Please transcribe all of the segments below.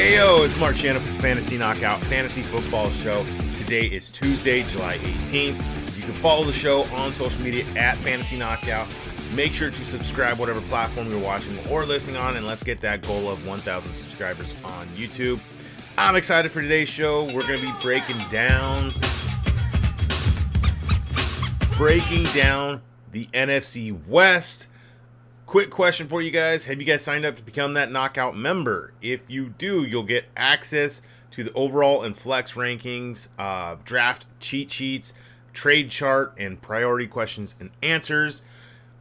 Heyo, it's Marc with the Fantasy Knockout Fantasy Football Show. Today is Tuesday, July 18th. You can follow the show on social media at Fantasy Knockout. Make sure to subscribe whatever platform you're watching or listening on, and let's get that goal of 1,000 subscribers on YouTube. I'm excited for today's show. We're going to be breaking down the NFC West. Quick question for you guys. Have you guys signed up to become that knockout member? If you do, you'll get access to the overall and flex rankings, draft cheat sheets, trade chart, and priority questions and answers.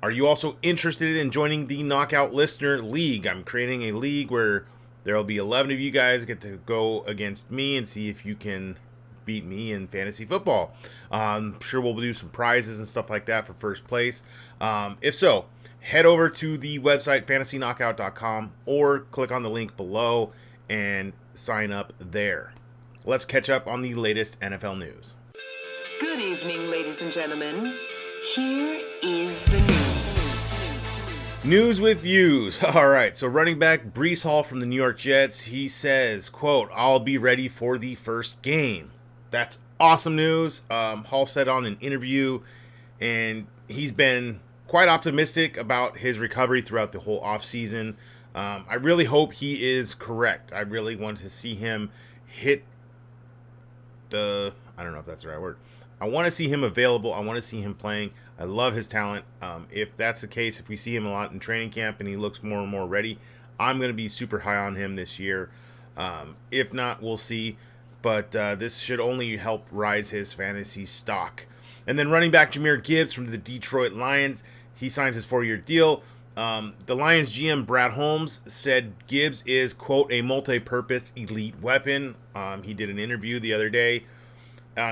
Are you also interested in joining the Knockout Listener League? I'm creating a league where there will be 11 of you guys get to go against me and see if you can beat me in fantasy football. I'm sure we'll do some prizes and stuff like that for first place. If so, head over to the website fantasyknockout.com or click on the link below and sign up there. Let's catch up on the latest NFL news. Good evening, ladies and gentlemen. Here is the news. News with views. All right, so running back Breece Hall from the New York Jets, he says, quote, "I'll be ready for the first game." That's awesome news. Hall said on an interview, and he's been quite optimistic about his recovery throughout the whole offseason. I really hope he is correct. I really want to see him hit I don't know if that's the right word. I want to see him available. I want to see him playing. I love his talent. If that's the case, if we see him a lot in training camp and he looks more and more ready, I'm going to be super high on him this year. If not, we'll see. But this should only help rise his fantasy stock. And then running back Jahmyr Gibbs from the Detroit Lions, he signs his 4-year deal. The Lions GM Brad Holmes said Gibbs is, quote, "a multi-purpose elite weapon." He did an interview the other day.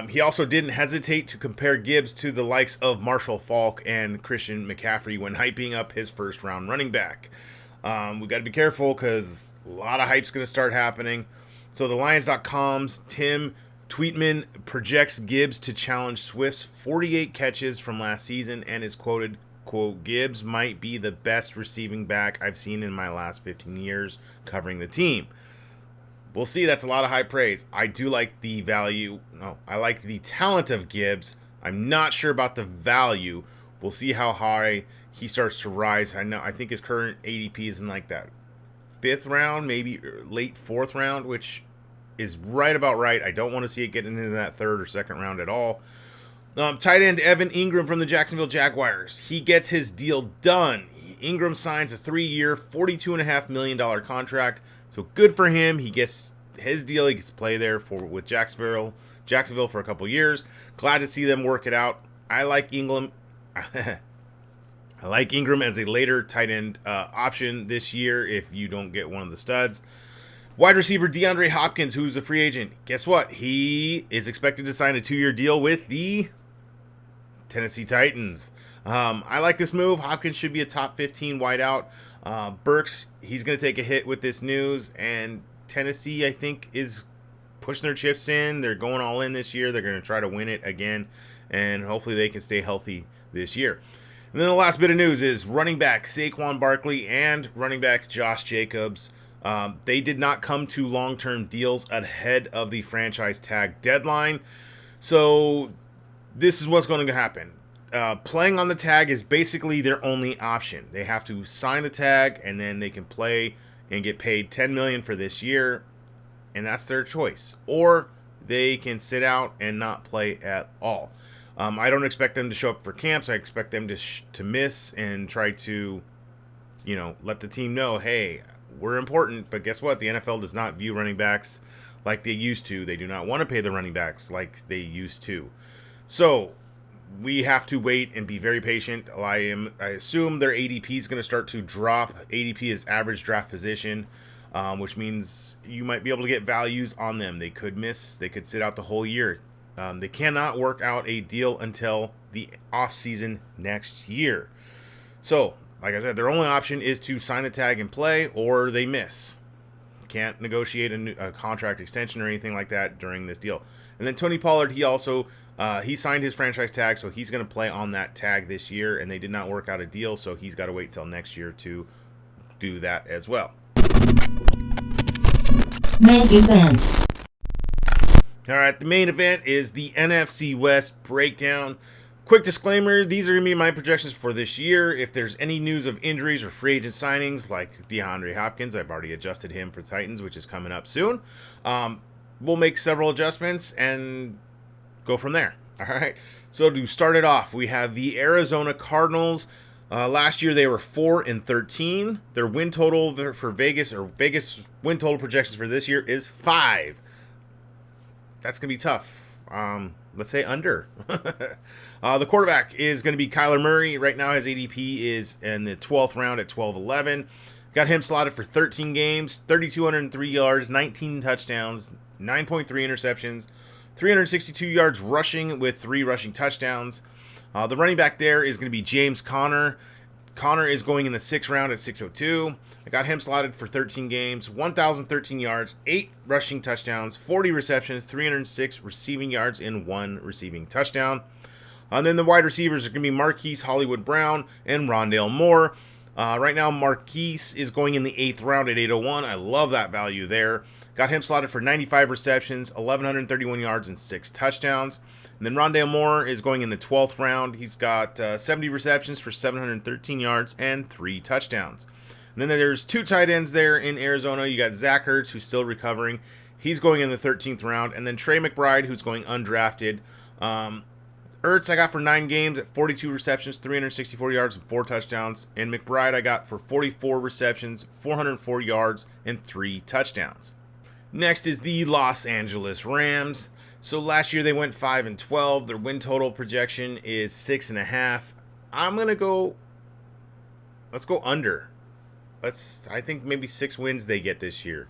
He also didn't hesitate to compare Gibbs to the likes of Marshall Faulk and Christian McCaffrey when hyping up his first-round running back. We got to be careful because a lot of hype's going to start happening. So the Lions.com's Tim Tweetman projects Gibbs to challenge Swift's 48 catches from last season and is quoted, quote, "Gibbs might be the best receiving back I've seen in my last 15 years covering the team." We'll see. That's a lot of high praise. I do like the value. No, I like the talent of Gibbs. I'm not sure about the value. We'll see how high he starts to rise. I think his current ADP is in like that 5th round, maybe late 4th round, which is right about right. I don't want to see it getting into that 3rd or 2nd round at all. Tight end Evan Ingram from the Jacksonville Jaguars. He gets his deal done. Ingram signs a 3-year, $42.5 million contract. So good for him. He gets his deal. He gets to play there with Jacksonville for a couple years. Glad to see them work it out. I like Ingram. I like Ingram as a later tight end option this year if you don't get one of the studs. Wide receiver DeAndre Hopkins, who's a free agent. Guess what? He is expected to sign a 2-year deal with the Tennessee Titans. I like this move. Hopkins should be a top 15 wideout. Burks, he's going to take a hit with this news. And Tennessee, I think, is pushing their chips in. They're going all in this year. They're going to try to win it again. And hopefully they can stay healthy this year. And then the last bit of news is running back Saquon Barkley and running back Josh Jacobs. They did not come to long-term deals ahead of the franchise tag deadline. So this is what's going to happen. Playing on the tag is basically their only option. They have to sign the tag, and then they can play and get paid $10 million for this year, and that's their choice. Or they can sit out and not play at all. I don't expect them to show up for camps. I expect them to miss and try to, let the team know, hey, we're important. But guess what? The NFL does not view running backs like they used to. They do not want to pay the running backs like they used to. So we have to wait and be very patient. I assume their ADP is going to start to drop. ADP is average draft position, which means you might be able to get values on them. They could miss. They could sit out the whole year. They cannot work out a deal until the offseason next year. So, like I said, their only option is to sign the tag and play, or they miss. Can't negotiate a contract extension or anything like that during this deal. And then Tony Pollard, he signed his franchise tag, so he's going to play on that tag this year, and they did not work out a deal, so he's got to wait till next year to do that as well. Main event. All right, the main event is the NFC West breakdown. Quick disclaimer, these are going to be my projections for this year. If there's any news of injuries or free agent signings like DeAndre Hopkins, I've already adjusted him for Titans, which is coming up soon. We'll make several adjustments and go from there. All right, so to start it off, we have the Arizona Cardinals. Last year they were 4-13. Their win total for Vegas win total projections for this year is 5. That's going to be tough. Let's say under. The quarterback is going to be Kyler Murray. Right now his ADP is in the 12th round at 12-11. Got him slotted for 13 games, 3,203 yards, 19 touchdowns, 9.3 interceptions, 362 yards rushing with 3 rushing touchdowns. The running back there is going to be James Conner. Conner is going in the 6th round at 602. I got him slotted for 13 games, 1,013 yards, 8 rushing touchdowns, 40 receptions, 306 receiving yards, and 1 receiving touchdown. And then the wide receivers are going to be Marquise Hollywood Brown and Rondale Moore. Right now, Marquise is going in the 8th round at 801. I love that value there. Got him slotted for 95 receptions, 1,131 yards, and 6 touchdowns. And then Rondale Moore is going in the 12th round. He's got 70 receptions for 713 yards and 3 touchdowns. And then there's 2 tight ends there in Arizona. You got Zach Ertz, who's still recovering. He's going in the 13th round. And then Trey McBride, who's going undrafted. Ertz I got for 9 games at 42 receptions, 364 yards, and 4 touchdowns. And McBride I got for 44 receptions, 404 yards, and 3 touchdowns. Next is the Los Angeles Rams. So last year they went 5-12. Their win total projection is 6.5. I'm going to go, let's go under. I think maybe 6 wins they get this year.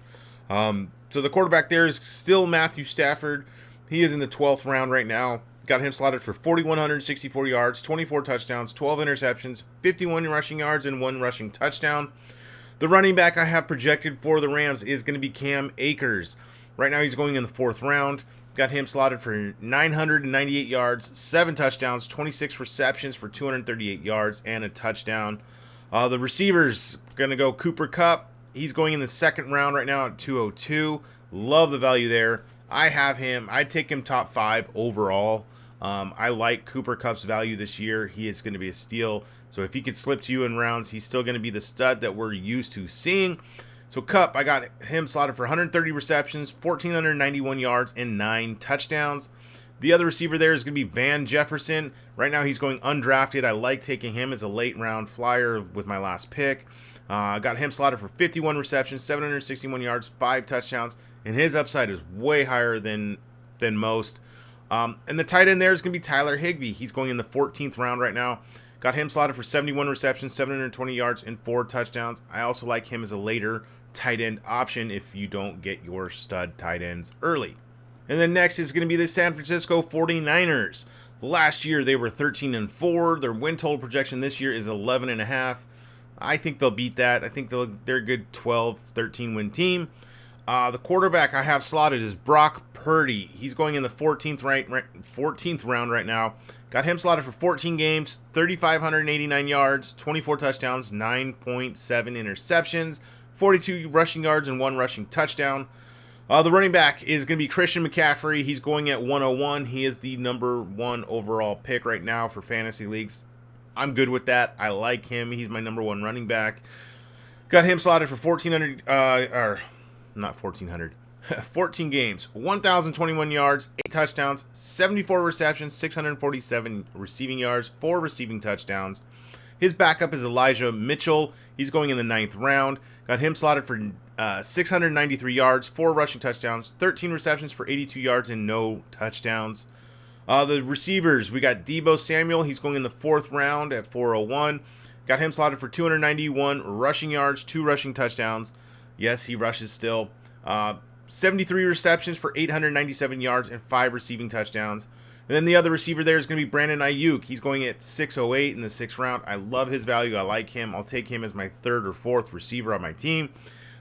So the quarterback there is still Matthew Stafford. He is in the 12th round right now. Got him slotted for 4,164 yards, 24 touchdowns, 12 interceptions, 51 rushing yards, and 1 rushing touchdown. The running back I have projected for the Rams is going to be Cam Akers. Right now he's going in the 4th round. Got him slotted for 998 yards, 7 touchdowns, 26 receptions for 238 yards, and a touchdown. The receivers going to go Cooper Kupp. He's going in the 2nd round right now at 202. Love the value there. I have him. I'd take him top 5 overall. I like Cooper Kupp's value this year. He is going to be a steal. So if he could slip to you in rounds, he's still going to be the stud that we're used to seeing. So Kupp, I got him slotted for 130 receptions, 1,491 yards, and 9 touchdowns. The other receiver there is going to be Van Jefferson. Right now he's going undrafted. I like taking him as a late round flyer with my last pick. Got him slotted for 51 receptions, 761 yards, 5 touchdowns, and his upside is way higher than most. And the tight end there is going to be Tyler Higbee. He's going in the 14th round right now. Got him slotted for 71 receptions, 720 yards, and 4 touchdowns. I also like him as a later tight end option if you don't get your stud tight ends early. And then next is going to be the San Francisco 49ers. Last year they were 13-4. Their win total projection this year is 11.5. I think they'll beat that. I think they're a good 12, 13 win team. The quarterback I have slotted is Brock Purdy. He's going in the 14th round right now. Got him slotted for 14 games, 3,589 yards, 24 touchdowns, 9.7 interceptions, 42 rushing yards, and 1 rushing touchdown. The running back is going to be Christian McCaffrey. He's going at 101. He is the number 1 overall pick right now for fantasy leagues. I'm good with that. I like him. He's my number 1 running back. Got him slotted for 14 games, 1,021 yards, 8 touchdowns, 74 receptions, 647 receiving yards, 4 receiving touchdowns. His backup is Elijah Mitchell. He's going in the 9th round. Got him slotted for 693 yards, 4 rushing touchdowns, 13 receptions for 82 yards, and no touchdowns. The receivers, we got Deebo Samuel. He's going in the 4th round at 401. Got him slotted for 291 rushing yards, 2 rushing touchdowns. Yes, he rushes still. 73 receptions for 897 yards and 5 receiving touchdowns. And then the other receiver there is going to be Brandon Ayuk. He's going at 608 in the 6th round. I love his value. I like him. I'll take him as my 3rd or 4th receiver on my team.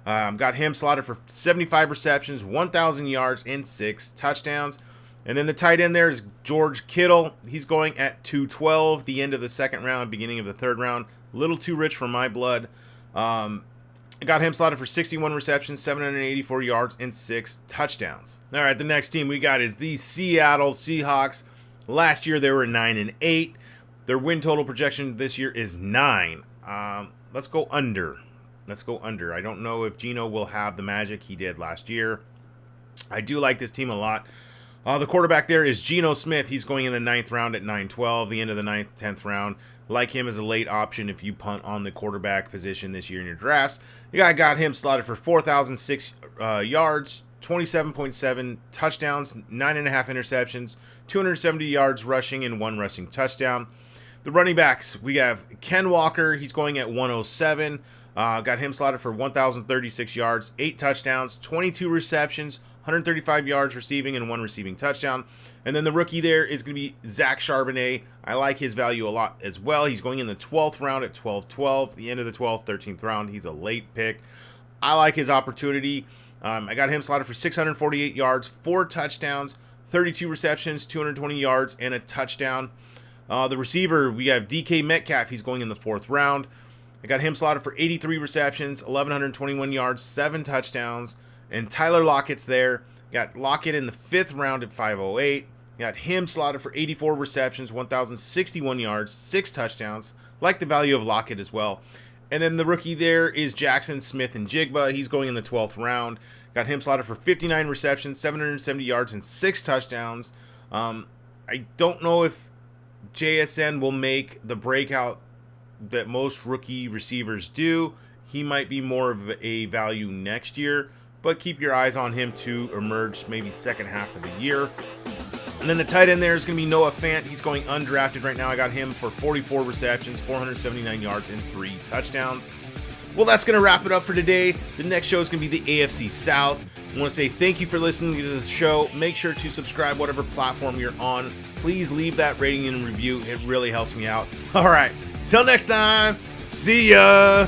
Got him slotted for 75 receptions, 1,000 yards, and 6 touchdowns. And then the tight end there is George Kittle. He's going at 212, the end of the 2nd round, beginning of the 3rd round. A little too rich for my blood. And I got him slotted for 61 receptions, 784 yards, and 6 touchdowns. All right, the next team we got is the Seattle Seahawks. Last year they were 9-8. Their win total projection this year is 9. Let's go under. I don't know if Geno will have the magic he did last year. I do like this team a lot. The quarterback there is Geno Smith. He's going in the 9th round at 9-12, the end of the 9th, 10th round. Like him as a late option if you punt on the quarterback position this year in your drafts. I got him slotted for 4,006 yards, 27.7 touchdowns, 9.5 interceptions, 270 yards rushing, and 1 rushing touchdown. The running backs, we have Ken Walker. He's going at 107. Got him slotted for 1,036 yards, 8 touchdowns, 22 receptions, 135 yards receiving, and 1 receiving touchdown. And then the rookie there is going to be Zach Charbonnet. I like his value a lot as well. He's going in the 12th round at 12-12, the end of the 12th, 13th round. He's a late pick. I like his opportunity. I got him slotted for 648 yards, 4 touchdowns, 32 receptions, 220 yards, and a touchdown. The receiver, we have DK Metcalf. He's going in the 4th round. I got him slotted for 83 receptions, 1,121 yards, 7 touchdowns. And Tyler Lockett's there. Got Lockett in the 5th round at 508. Got him slotted for 84 receptions, 1,061 yards, 6 touchdowns. Like the value of Lockett as well. And then the rookie there is Jackson Smith-Njigba. He's going in the 12th round. Got him slotted for 59 receptions, 770 yards, and 6 touchdowns. I don't know if JSN will make the breakout that most rookie receivers do. He might be more of a value next year, but keep your eyes on him to emerge maybe second half of the year. And then the tight end there is going to be Noah Fant. He's going undrafted right now. I got him for 44 receptions, 479 yards, and 3 touchdowns. Well, that's going to wrap it up for today. The next show is going to be the AFC South. I want to say thank you for listening to this show. Make sure to subscribe whatever platform you're on. Please leave that rating and review. It really helps me out. All right. Till next time. See ya.